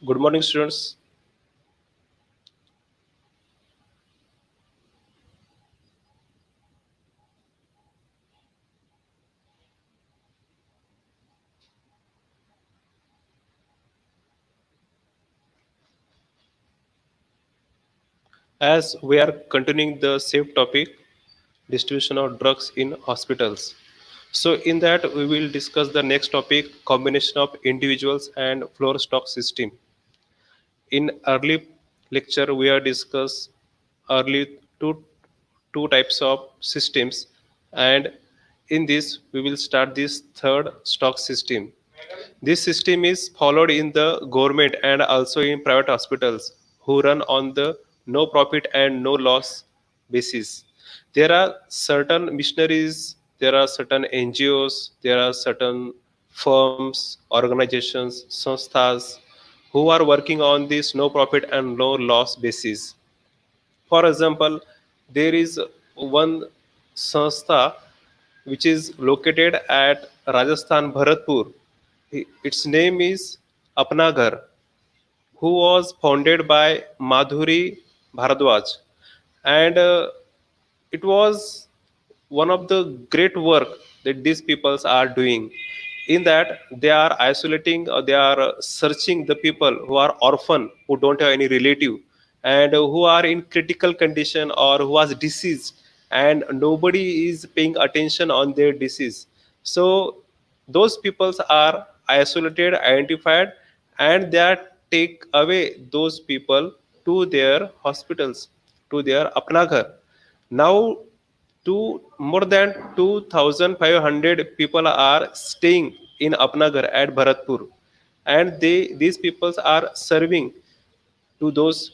Good morning, students. As we are continuing the same topic, distribution of drugs in hospitals. So, in that, we will discuss the next topic combination of individuals and floor stock system. In early lecture, we have discussed early two types of systems, and in this, we will start this third stock system. This system is followed in the government and also in private hospitals who run on the no profit and no loss basis. There are certain missionaries, there are certain NGOs, there are certain firms, organizations, sanstha's who are working on this no profit and no loss basis. For example, there is one sanstha which is located at Rajasthan, Bharatpur. Its name is Apna Ghar, who was founded by Madhuri Bharadwaj. And it was one of the great work that these peoples are doing. In that, they are isolating or they are searching the people who are orphan, who don't have any relative, and who are in critical condition or who was deceased, and nobody is paying attention on their disease. So those peoples are isolated, identified, and they are take away those people to their hospitals, to their apna ghar. Now more than 2500 people are staying in Apnagar at Bharatpur, and these people are serving to those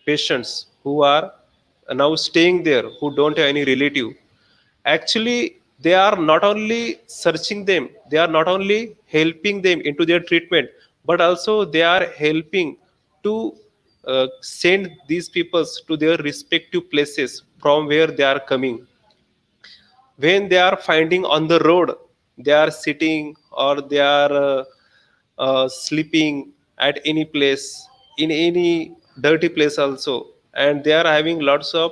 patients who are now staying there, who don't have any relative. Actually, they are not only searching them, they are not only helping them into their treatment, but also they are helping to send these peoples to their respective places from where they are coming. When they are finding on the road, they are sitting or they are sleeping at any place, in any dirty place also, and they are having lots of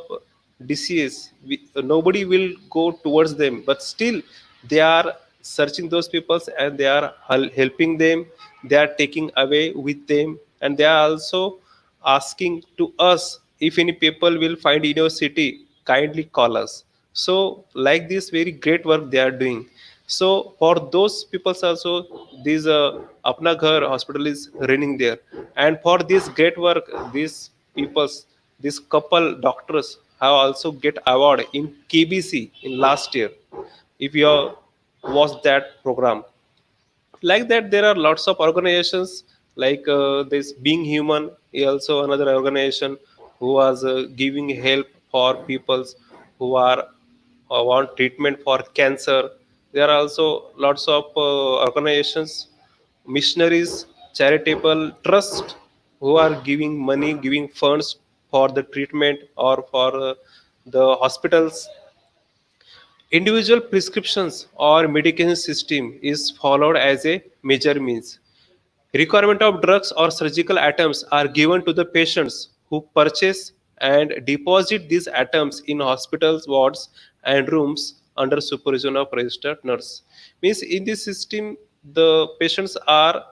disease. Nobody will go towards them, but still they are searching those people and they are helping them, they are taking away with them, and they are also asking to us, if any people will find in your city, kindly call us. So like this very great work they are doing. So for those people also, this apna ghar hospital is running there, and for this great work, these peoples, this couple doctors have also get award in KBC in last year, if you have watched that program. Like that, there are lots of organizations like this being human is also another organization who was giving help for peoples who are want treatment for cancer. There are also lots of organizations, missionaries, charitable trust who are giving money, giving funds for the treatment or for the hospitals. Individual prescriptions or medication system is followed as a major means. Requirement of drugs or surgical items are given to the patients who purchase and deposit these items in hospitals, wards, and rooms under supervision of registered nurse. Means in this system, the patients are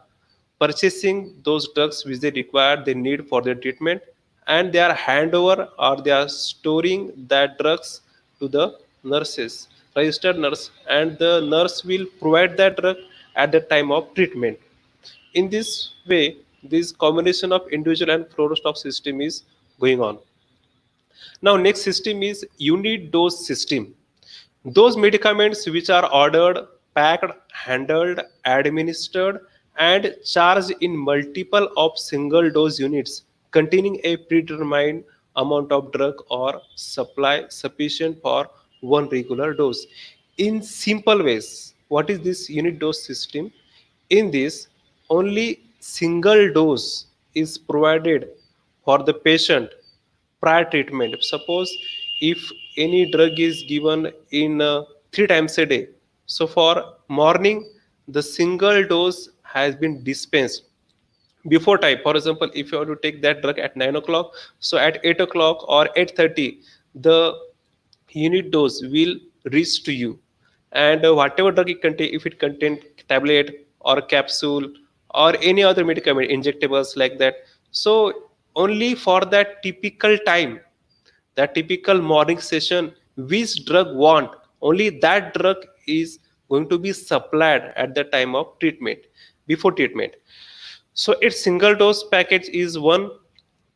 purchasing those drugs which they require, they need for their treatment, and they are hand over or they are storing that drugs to the nurses, registered nurse, and the nurse will provide that drug at the time of treatment. In this way, this combination of individual and floor stock system is going on. Now, next system is unit dose system. Those medicaments which are ordered, packed, handled, administered, and charged in multiple of single dose units containing a predetermined amount of drug or supply sufficient for one regular dose. In simple ways, what is this unit dose system? In this, only single dose is provided for the patient prior treatment. Suppose if any drug is given in 3 times a day, so for morning the single dose has been dispensed. before time. For example, if you want to take that drug at 9 o'clock, so at 8 o'clock or 8:30, the unit dose will reach to you. And whatever drug it contain, if it contain tablet or capsule or any other medicament, injectables like that, so only for that typical time, that typical morning session, which drug want, only that drug is going to be supplied at the time of treatment, before treatment. So its single dose package is one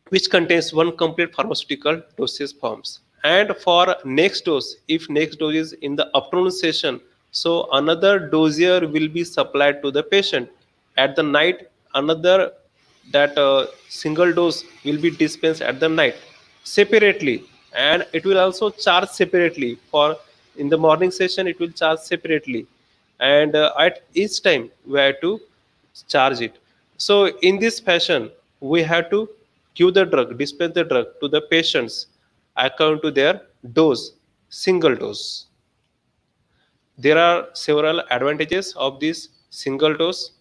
which contains one complete pharmaceutical dosage forms. And for next dose, if next dose is in the afternoon session, so another dossier will be supplied to the patient. At the night, another, that single dose will be dispensed at the night separately, and it will also charge separately. For in the morning session, it will charge separately, and at each time we have to charge it. So in this fashion, we have to give the drug, dispense the drug to the patients according to their dose, single dose. There are several advantages of this single dose.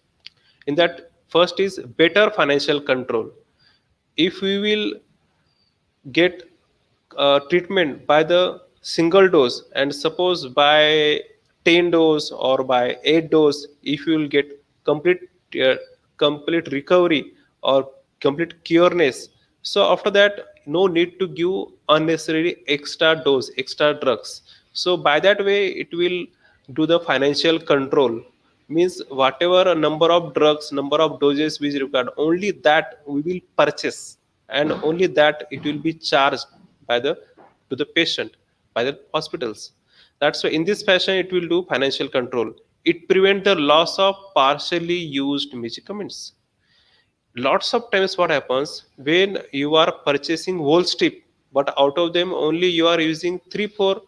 In that, first is better financial control. If we will get treatment by the single dose, and suppose by 10 dose or by 8 dose, if you will get complete uh, complete recovery or complete cureness, so after that no need to give unnecessary extra dose, extra drugs. So by that way it will do the financial control, means whatever number of drugs, number of doses which required, only that we will purchase, and only that it will be charged by the to the patient by the hospitals. That's why in this fashion it will do financial control. It prevent the loss of partially used medicaments. Lots of times what happens, when you are purchasing whole strip, but out of them only you are using 3 4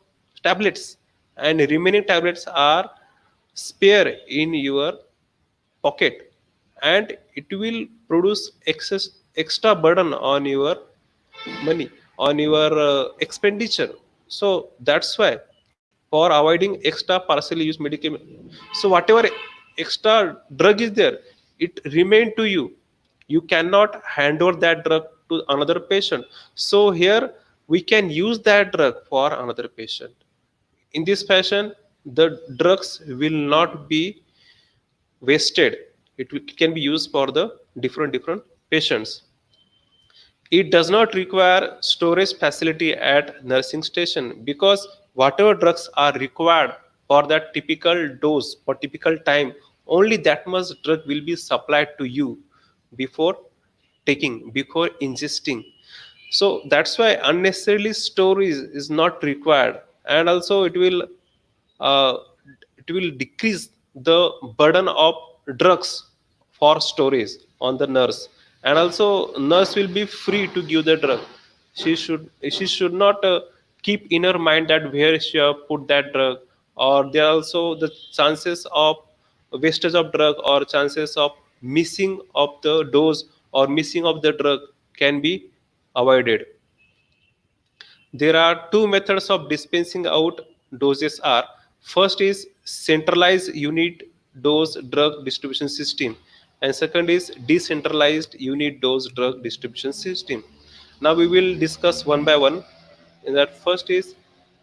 tablets, and remaining tablets are spare in your pocket, and it will produce excess extra burden on your money, on your expenditure. So that's why, for avoiding extra partially used medicament, so whatever extra drug is there, it remain to you. You cannot hand over that drug to another patient. So here we can use that drug for another patient. In this fashion, the drugs will not be wasted. It can be used for the different patients. It does not require storage facility at nursing station, because whatever drugs are required for that typical dose or typical time, only that much drug will be supplied to you before taking, before ingesting. So that's why unnecessarily storage is not required, and also uh, it will decrease the burden of drugs for storage on the nurse. And also nurse will be free to give the drug. She should not keep in her mind that where she have put that drug, or there are also the chances of wastage of drug, or chances of missing of the dose or missing of the drug can be avoided. There are two methods of dispensing out doses are, first is centralized unit dose drug distribution system, and second is decentralized unit dose drug distribution system. Now we will discuss one by one. In that, first is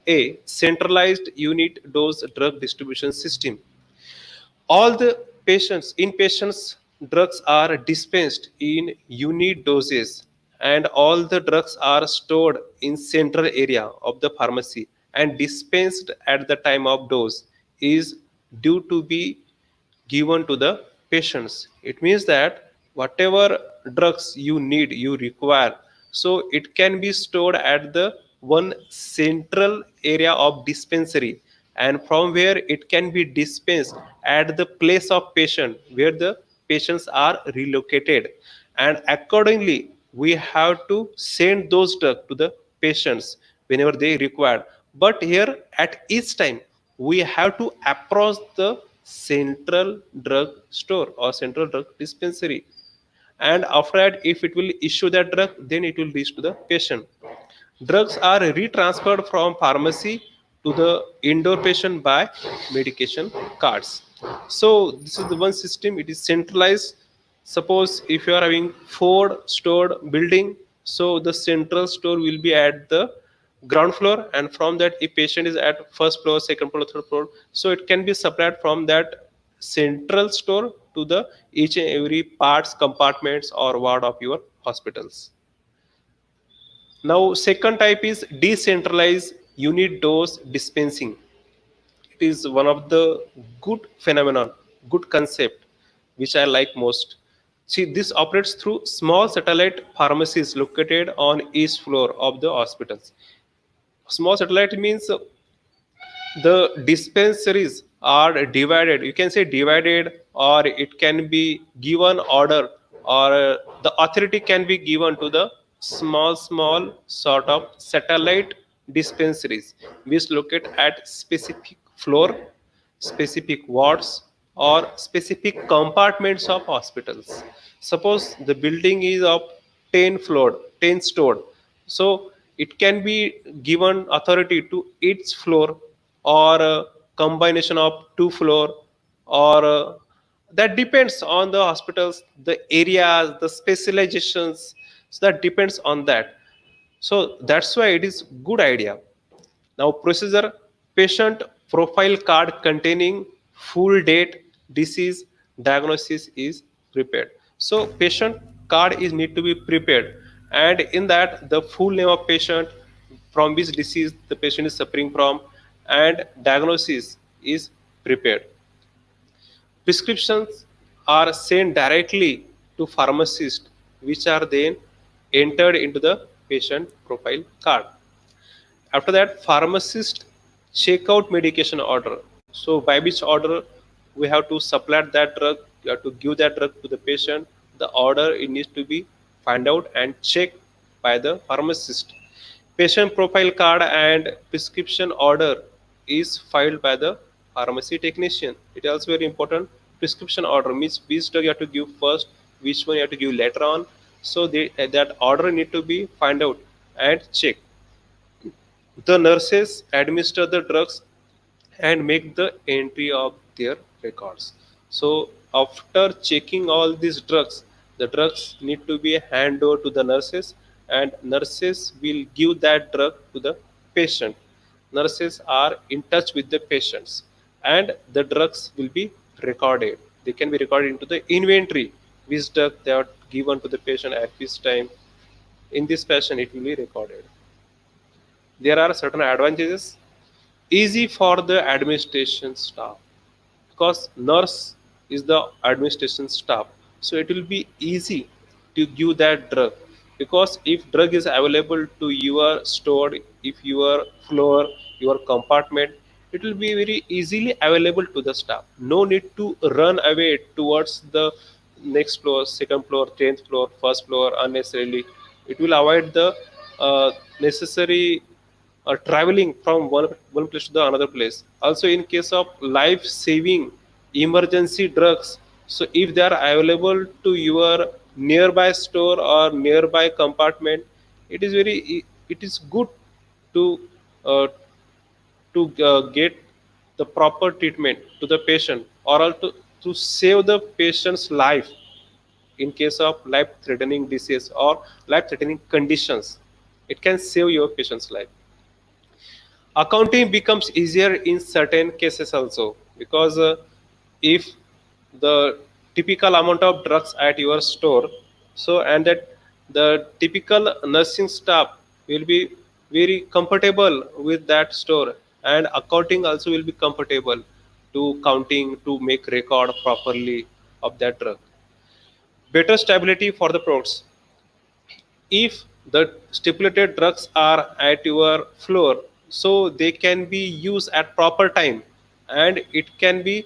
a centralized unit dose drug distribution system. All the patients, inpatients drugs are dispensed in unit doses, and all the drugs are stored in central area of the pharmacy and dispensed at the time of dose is due to be given to the patients. It means that whatever drugs you need, you require, so it can be stored at the one central area of dispensary, and from where it can be dispensed at the place of patient where the patients are relocated. And accordingly we have to send those drugs to the patients whenever they require. But here at each time we have to approach the central drug store or central drug dispensary, and after that if it will issue that drug, then it will reach to the patient. Drugs are retransferred from pharmacy to the indoor patient by medication cards. So this is the one system, it is centralized Suppose if you are having four stored building, so the central store will be at the ground floor, and from that if patient is at first floor, second floor, third floor, so it can be supplied from that central store to the each and every parts, compartments or ward of your hospitals. Now second type is decentralized unit dose dispensing. It is one of the good phenomenon, good concept, which I like most. See, this operates through small satellite pharmacies located on each floor of the hospitals. Small satellite means the dispensaries are divided, you can say divided, or it can be given order, or the authority can be given to the small sort of satellite dispensaries which locate at specific floor, specific wards or specific compartments of hospitals. Suppose the building is of 10 floor, 10 stored, so it can be given authority to each floor, or a combination of two floor, or that depends on the hospitals, the areas, the specializations. So that depends on that. So that's why it is good idea. Now procedure: patient profile card containing full date, disease, diagnosis is prepared. So patient card is need to be prepared, and in that the full name of patient, from which disease the patient is suffering from, and diagnosis is prepared. Prescriptions are sent directly to pharmacist, which are then entered into the patient profile card. After that, pharmacist check out medication order. So by which order we have to supply that drug, you have to give that drug to the patient. The order it needs to be find out and checked by the pharmacist. Patient profile card and prescription order is filed by the pharmacy technician. It is also very important. Prescription order means which drug you have to give first, which one you have to give later on. So that order need to be find out and check. The nurses administer the drugs and make the entry of their records. So after checking all these drugs, the drugs need to be handed over to the nurses, and nurses will give that drug to the patient. Nurses are in touch with the patients, and the drugs will be recorded. They can be recorded into the inventory, which drug they are given to the patient at which time. In this fashion, it will be recorded. There are certain advantages. Easy for the administration staff, because nurse is the administration staff, so it will be easy to give that drug, because if drug is available to your store, if your floor, your compartment, it will be very easily available to the staff. No need to run away towards the next floor, second floor, 10th floor, first floor unnecessarily. It will avoid the necessary traveling from one place to the another place. Also in case of life saving emergency drugs, so if they are available to your nearby store or nearby compartment, it is good to uh, get the proper treatment to the patient, or also to save the patient's life in case of life threatening disease or life threatening conditions. It can save your patient's life. Accounting becomes easier in certain cases also, because if the typical amount of drugs at your store, so and that the typical nursing staff will be very comfortable with that store, and accounting also will be comfortable to counting, to make record properly of that drug. Better stability for the products: if the stipulated drugs are at your floor, so they can be used at proper time, and it can be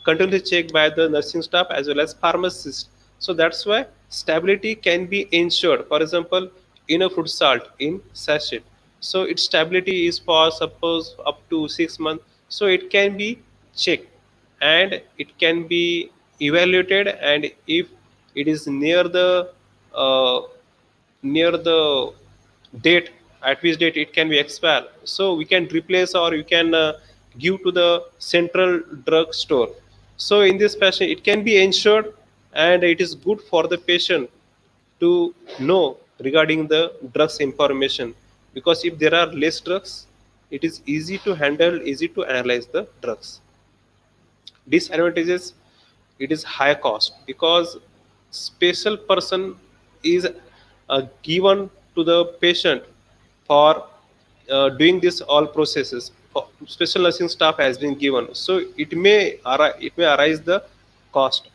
continuously checked by the nursing staff as well as pharmacist. So that's why stability can be ensured. For example, in a food salt in sachet, so its stability is for suppose up to 6 months, so it can be checked and it can be evaluated, and if it is uh, near the date at which date it can be expired, so we can replace or you can give to the central drug store. So in this fashion it can be ensured, and it is good for the patient to know regarding the drugs information, because if there are less drugs, it is easy to handle, easy to analyze the drugs. Disadvantages: it is high cost, because special person is given to the patient for doing this all processes. Special nursing staff has been given, so it may arise the cost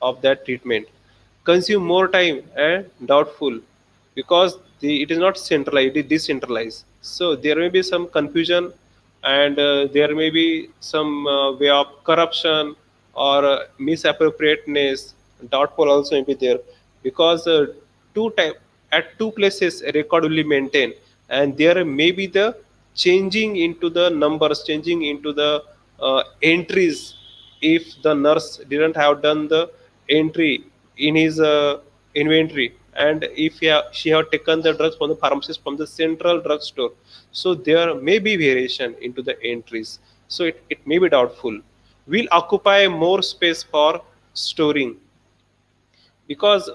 of that treatment, consume more time and doubtful, because it is not centralized, it is decentralized, so there may be some confusion, and there may be some way of corruption or misappropriateness. Doubtful also may be there, because two time at two places a record will be maintained, and there may be the changing into the numbers, changing into the entries, if the nurse didn't have done the entry in his inventory, and if she have taken the drugs from the pharmacist from the central drug store, so there may be variation into the entries, so it may be doubtful. Will occupy more space for storing, because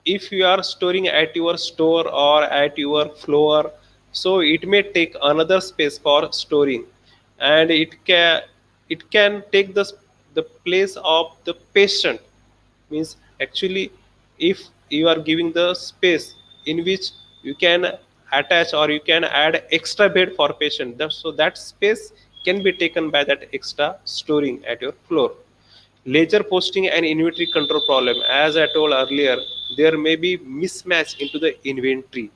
if you are storing at your store or at your floor, so it may take another space for storing, and it can take the place of the patient. Means actually, if you are giving the space in which you can attach or you can add extra bed for patient, so that space can be taken by that extra storing at your floor. Ledger posting and inventory control problem: as I told earlier, there may be mismatch into the inventory,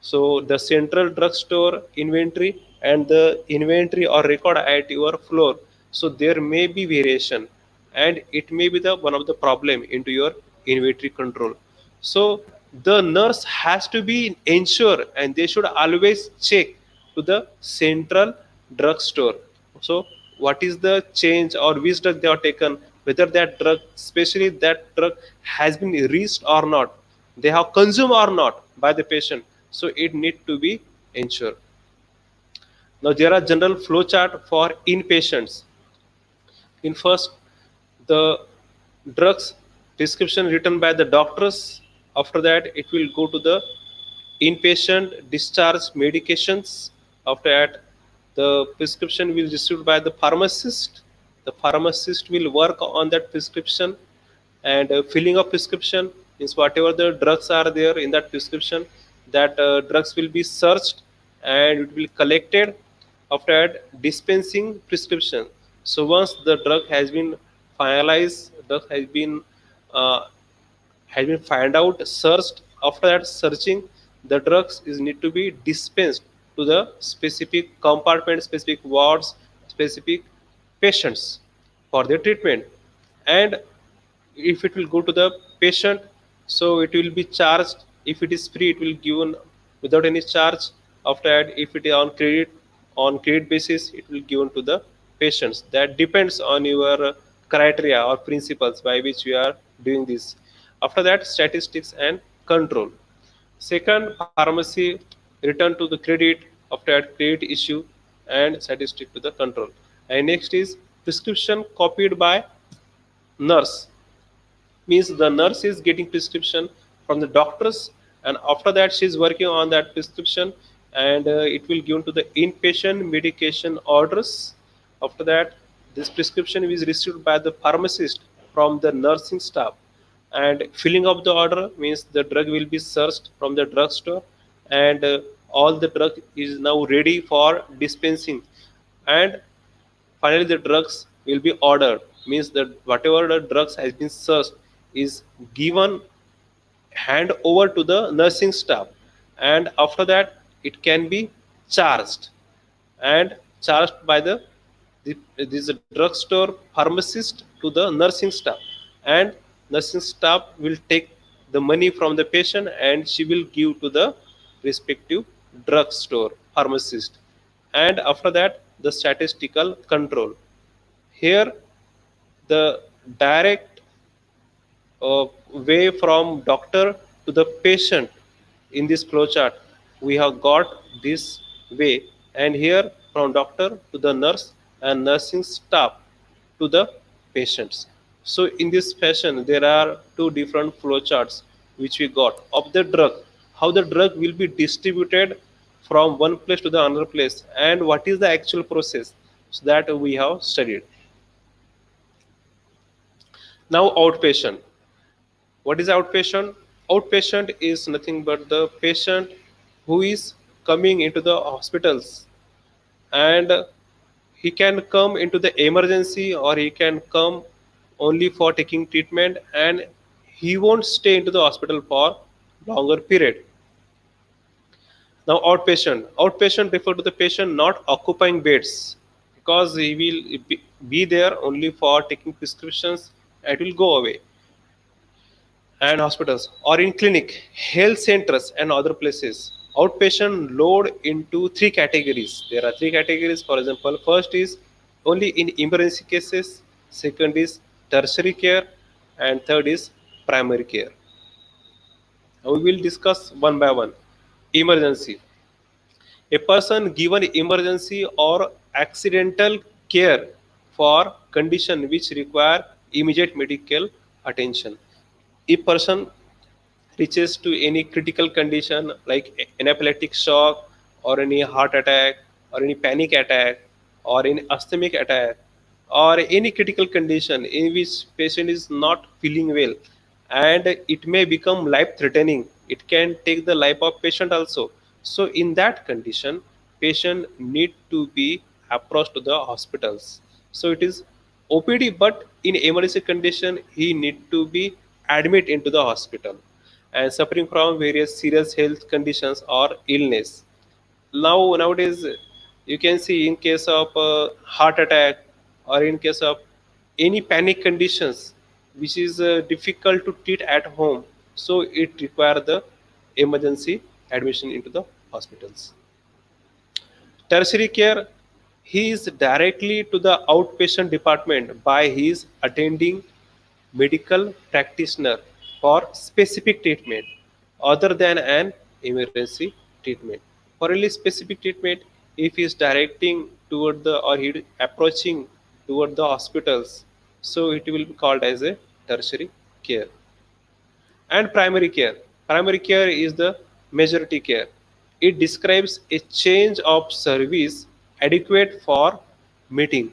so the central drugstore inventory and the inventory or record at your floor, so there may be variation, and it may be the one of the problem into your inventory control. So the nurse has to be ensure, and they should always check to the central drugstore. So what is the change or which drug they are taken, whether that drug, especially that drug, has been reached or not, they have consumed or not by the patient, so it need to be ensured. Now there are general flow chart for inpatients. In first, the drugs prescription written by the doctors. After that, it will go to the inpatient discharge medications. After that, the prescription will received by the pharmacist. The pharmacist will work on that prescription, and filling of prescription means whatever the drugs are there in that prescription, that drugs will be searched and it will collected. After that, dispensing prescription. So once the drug has been finalized, drug uh, has been found out, searched. After that searching, the drugs is need to be dispensed to the specific compartment, specific wards, specific patients for their treatment. And if it will go to the patient, so it will be charged. If it is free, it will given without any charge. After that, if it is on credit basis, it will given to the patients. That depends on your criteria or principles by which you are doing this. After that, statistics and control. Second, pharmacy return to the credit. After that, credit issue and statistic to the control. And next is prescription copied by nurse. Means the nurse is getting prescription from the doctors, and after that she is working on that prescription, and it will given to the inpatient medication orders. After that, this prescription is received by the pharmacist from the nursing staff, and filling of the order means the drug will be searched from the drugstore, and all the drug is now ready for dispensing. And finally, the drugs will be ordered, means that whatever the drugs has been searched is given hand over to the nursing staff, and after that it can be charged, and charged by this drugstore pharmacist to the nursing staff, and nursing staff will take the money from the patient and she will give to the respective drugstore pharmacist. And after that, the statistical control. Here, the direct way from doctor to the patient in this flowchart, we have got this way, and here from doctor to the nurse and nursing staff to the patients. So in this fashion, there are two different flow charts which we got of the drug, how the drug will be distributed from one place to the another place, and what is the actual process, so that we have studied. Now outpatient. What is outpatient? Outpatient is nothing but the patient who is coming into the hospitals, and he can come into the emergency or he can come only for taking treatment, and he won't stay into the hospital for longer period. Now outpatient refer to the patient not occupying beds, because he will be there only for taking prescriptions and will go away. And hospitals or in clinic, health centers and other places, outpatient load into three categories. There are three categories. For example, first is only in emergency cases, second is tertiary care, and third is primary care. Now we will discuss one by one. Emergency: a person given emergency or accidental care for condition which require immediate medical attention. A person reaches to any critical condition like anaphylactic shock or any heart attack or any panic attack or any asthmatic attack or any critical condition in which patient is not feeling well, and it may become life threatening, it can take the life of patient also. So in that condition, patient need to be approached to the hospitals. So it is OPD, but in emergency condition he need to be admit into the hospital and suffering from various serious health conditions or illness. Nowadays, you can see in case of heart attack or in case of any panic conditions which is difficult to treat at home, so it require the emergency admission into the hospitals. Tertiary care, he is directly to the outpatient department by his attending medical practitioner for specific treatment other than an emergency treatment. For really specific treatment, if he is directing toward the or he approaching toward the hospitals, so it will be called as a tertiary care. And primary care. Primary care is the majority care. It describes a change of service adequate for meeting.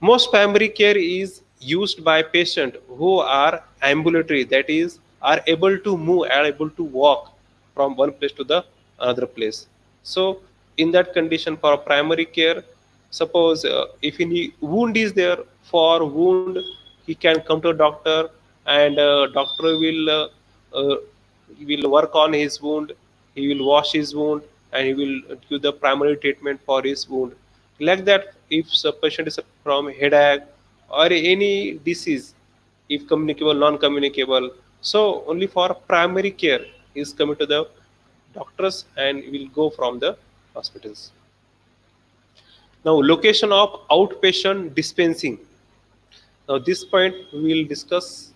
Most primary care is used by patients who are ambulatory, that is, are able to move, are able to walk from one place to the another place. So, in that condition, for primary care, suppose if any wound is there, for wound, he can come to a doctor, and doctor uh, will work on his wound. He will wash his wound and he will give the primary treatment for his wound. Like that, if the patient is from headache or any disease, if communicable, non-communicable, so only for primary care is coming to the doctors and will go from the hospitals. Now, location of outpatient dispensing. Now, this point we will discuss.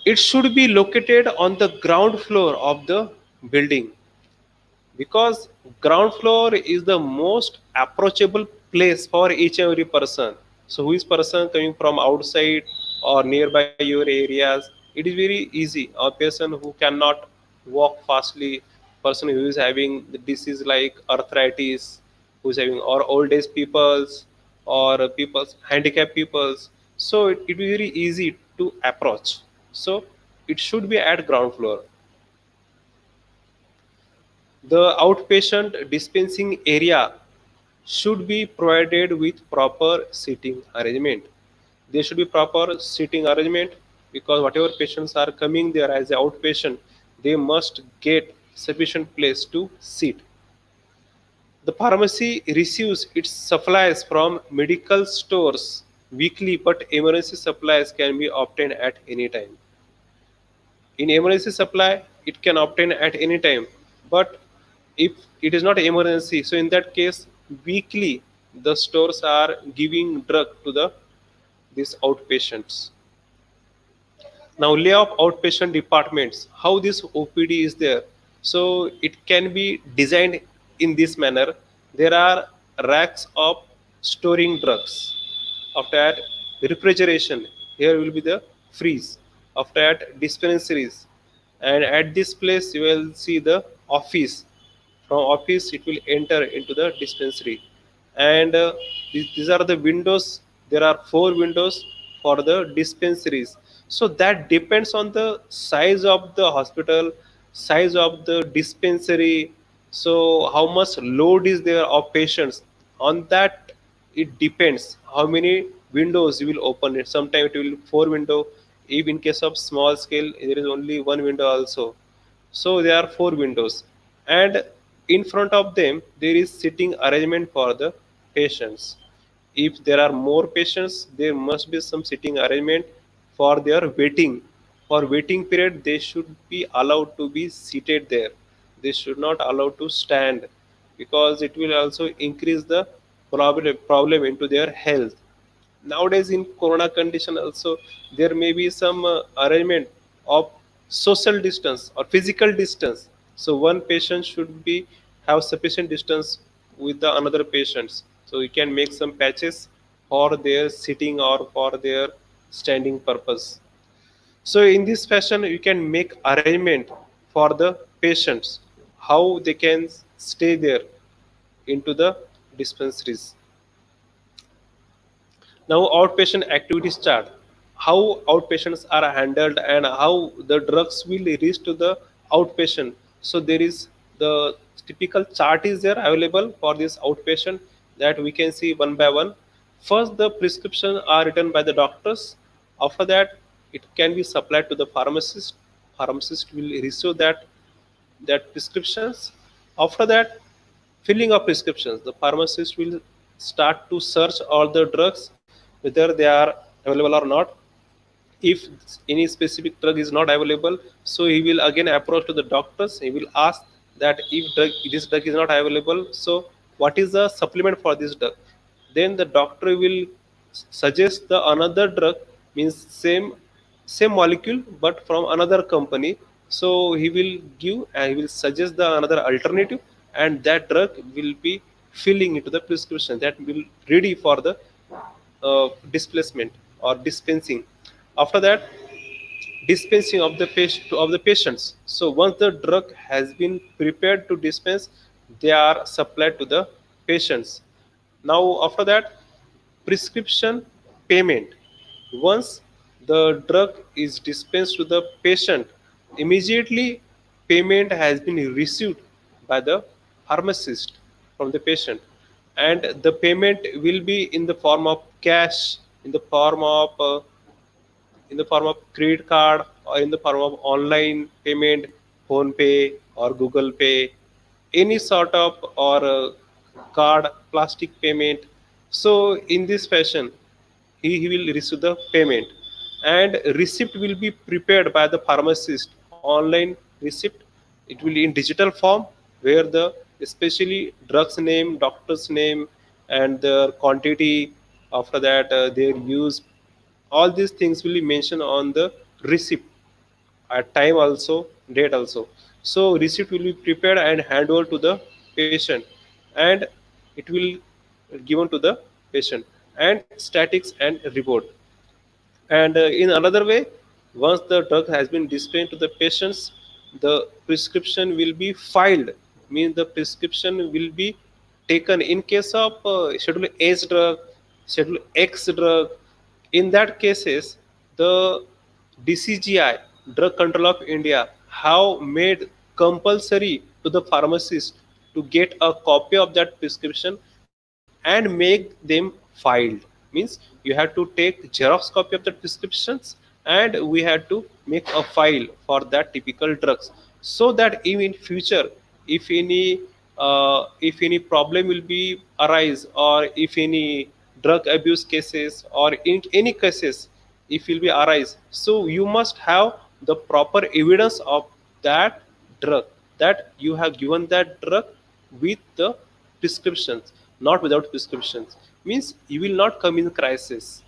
It should be located on the ground floor of the building, because ground floor is the most approachable place for each and every person. So who is person coming from outside or nearby your areas, it is very easy. A person who cannot walk fastly, person who is having the disease like arthritis, who is having, or old age peoples, or people's handicapped peoples, so it will be very easy to approach. So it should be at ground floor. The outpatient dispensing area should be provided with proper seating arrangement. There should be proper seating arrangement, because whatever patients are coming there as an outpatient, they must get sufficient place to sit. The pharmacy receives its supplies from medical stores weekly, but emergency supplies can be obtained at any time. In emergency supply, it can obtain at any time, but if it is not emergency, so in that case, weekly the stores are giving drug to the these outpatients. Now, layout of outpatient departments, how this OPD is there. So it can be designed in this manner. There are racks of storing drugs. After that, refrigeration, here will be the freeze. After that, dispensaries, and at this place you will see the office. From office it will enter into the dispensary. And these are the windows. There are four windows for the dispensaries. So that depends on the size of the hospital, size of the dispensary. So how much load is there of patients, on that it depends how many windows you will open it. Sometimes it will four window. If in case of small scale there is only one window also. So there are four windows, and in front of them there is sitting arrangement for the patients. If there are more patients, there must be some sitting arrangement for their waiting. For waiting period, they should be allowed to be seated there. They should not allowed to stand, because it will also increase the problem into their health. Nowadays in corona condition also, there may be some arrangement of social distance or physical distance. So one patient should be have sufficient distance with the another patients, so you can make some patches for their sitting or for their standing purpose. So in this fashion you can make arrangement for the patients, how they can stay there into the dispensaries. Now outpatient activities chart, how outpatients are handled and how the drugs will reach to the outpatient. So there is the typical chart is there available for this outpatient, that we can see one by one. First, the prescription are written by the doctors. After that, it can be supplied to the pharmacist. Pharmacist will receive that prescriptions. After that, filling of prescriptions, the pharmacist will start to search all the drugs whether they are available or not. If any specific drug is not available, so he will again approach to the doctors. He will ask that if this drug is not available, so what is the supplement for this drug. Then the doctor will suggest the another drug, means same molecule but from another company. So he will give and he will suggest the another alternative, and that drug will be filling into the prescription, that will ready for the displacement or dispensing. After that, dispensing of the patients. So once the drug has been prepared to dispense, they are supplied to the patients. Now after that, prescription payment. Once the drug is dispensed to the patient, immediately payment has been received by the pharmacist from the patient, and the payment will be in the form of cash, in the form of credit card, or in the form of online payment, phone pay or google pay, any sort of or card plastic payment. So in this fashion he will receive the payment, and receipt will be prepared by the pharmacist. Online receipt, it will be in digital form, where the especially drugs name, doctor's name, and their quantity. After that, their use, all these things will be mentioned on the receipt, at time also, date also. So receipt will be prepared and hand over to the patient, and it will given to the patient, and statics and report. And in another way, once the drug has been dispensed to the patients, the prescription will be filed. Means the prescription will be taken in case of Schedule H drug, Schedule X drug. In that cases, the DCGI, Drug Control of India, have made compulsory to the pharmacist to get a copy of that prescription and make them filed. Means you have to take xerox copy of the prescriptions, and we had to make a file for that typical drugs, so that even in future, if any problem will be arise, or if any drug abuse cases or in any cases if will be arise, so you must have the proper evidence of that drug, that you have given that drug with the prescriptions, not without prescriptions. Means you will not come in crisis.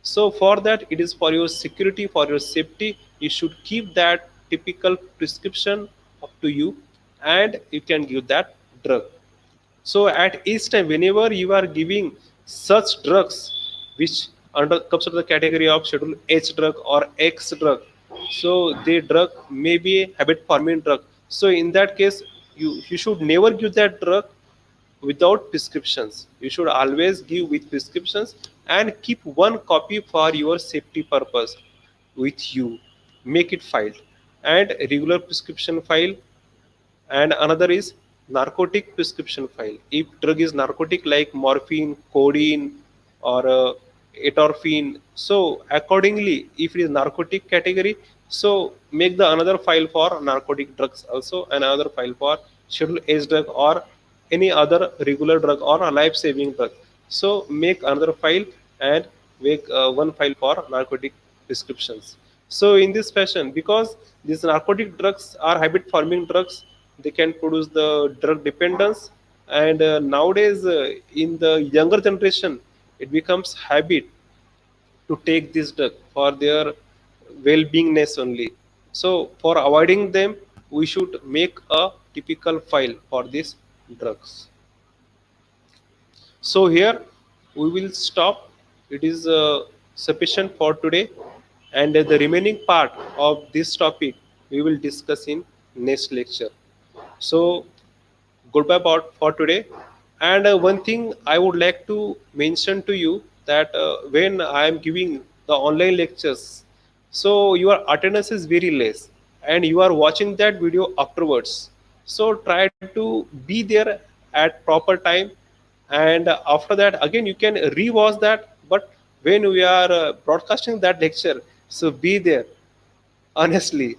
So for that, it is for your security, for your safety, you should keep that typical prescription up to you, and you can give that drug. So at each time, whenever you are giving such drugs which under comes to the category of schedule H drug or X drug. So the drug may be a habit forming drug. So in that case, you should never give that drug without prescriptions. You should always give with prescriptions and keep one copy for your safety purpose with you. Make it filed and regular prescription file, and another is narcotic prescription file. If drug is narcotic like morphine, codeine, or atropine, so accordingly, if it is narcotic category, so make the another file for narcotic drugs also, and another file for schedule H drug or any other regular drug or a life saving drug. So make another file and make one file for narcotic prescriptions. So in this fashion, because these narcotic drugs are habit forming drugs, they can produce the drug dependence, and nowadays in the younger generation, it becomes habit to take this drug for their well-beingness only. So for avoiding them, we should make a typical file for these drugs. So here we will stop. It is sufficient for today, and the remaining part of this topic we will discuss in next lecture. So goodbye for today. And one thing I would like to mention to you, that when I am giving the online lectures, so your attendance is very less and you are watching that video afterwards. So try to be there at proper time, and after that again you can rewatch that. But when we are broadcasting that lecture, so be there honestly.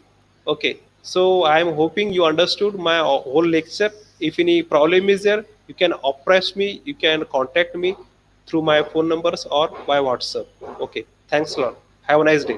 Okay, so I am hoping you understood my whole lecture. If any problem is there, you can approach me, you can contact me through my phone numbers or by WhatsApp. Okay, thanks a lot. Have a nice day.